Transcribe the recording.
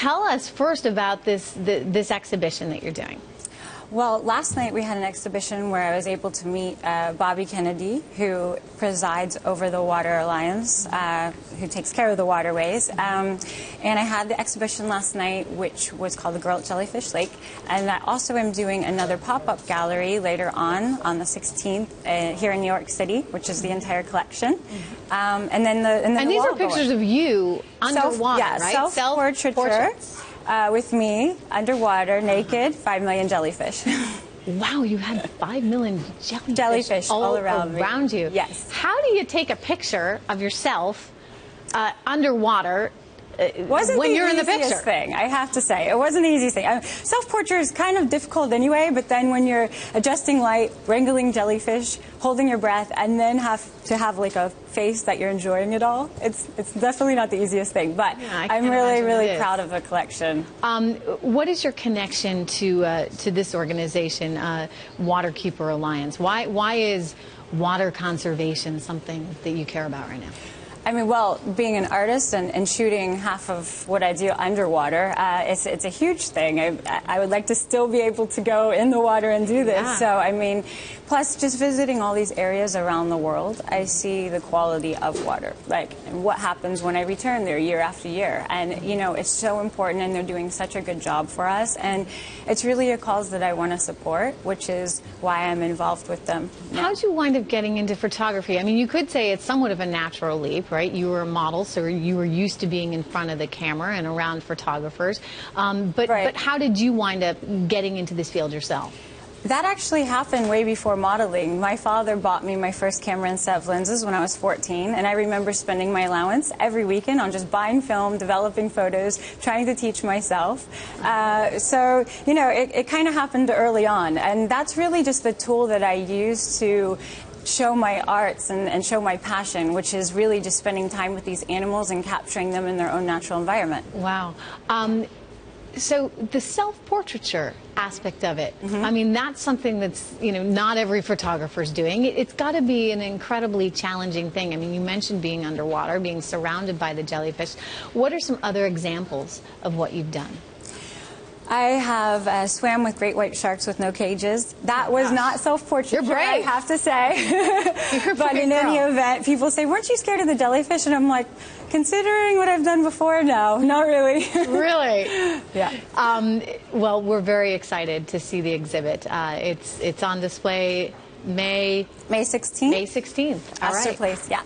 tell us first about this exhibition that you're doing. Well, last night we had an exhibition where I was able to meet Bobby Kennedy, who presides over the Water Alliance, who takes care of the waterways. And I had the exhibition last night, which was called The Girl at Jellyfish Lake. And I also am doing another pop-up gallery later on the 16th here in New York City, which is the entire collection. And then and these are pictures of you underwater, right? Self-portraiture. With me, underwater, naked, 5 million jellyfish. Wow, you had 5 million jellyfish all around you. Yes. How do you take a picture of yourself underwater when you're in the picture? Thing, I have to say. It wasn't the easiest thing. Self-portrait is kind of difficult anyway, but then when you're adjusting light, wrangling jellyfish, holding your breath, and then have to have like a face that you're enjoying it all, it's definitely not the easiest thing, but yeah, I'm really proud of the collection. What is your connection to this organization, Waterkeeper Alliance? Why is water conservation something that you care about right now? I mean, well, being an artist and shooting half of what I do underwater, it's a huge thing. I would like to still be able to go in the water and do this. Yeah. So, I mean, plus just visiting all these areas around the world, I see the quality of water, like what happens when I return there year after year. And, you know, it's so important, and they're doing such a good job for us. And it's really a cause that I want to support, which is why I'm involved with them. How did you wind up getting into photography? I mean, you could say it's somewhat of a natural leap, right? You were a model, so you were used to being in front of the camera and around photographers. But how did you wind up getting into this field yourself? That actually happened way before modeling. My father bought me my first camera and set of lenses when I was 14, and I remember spending my allowance every weekend on just buying film, developing photos, trying to teach myself. So, you know, it kind of happened early on, and that's really just the tool that I use to show my arts and show my passion, which is really just spending time with these animals and capturing them in their own natural environment. Wow. So the self-portraiture aspect of it, I mean, that's something that's, you know, not every photographer's doing. It's got to be an incredibly challenging thing. I mean, you mentioned being underwater, being surrounded by the jellyfish. What are some other examples of what you've done? I have swam with great white sharks with no cages. That was not self-portraiture, You're brave, I have to say. But in any event, people say, weren't you scared of the jellyfish? And I'm like, considering what I've done before, no, not really. Really? Yeah. Well, we're very excited to see the exhibit. It's on display May 16th. May 16th. All Astor right. Place, yeah.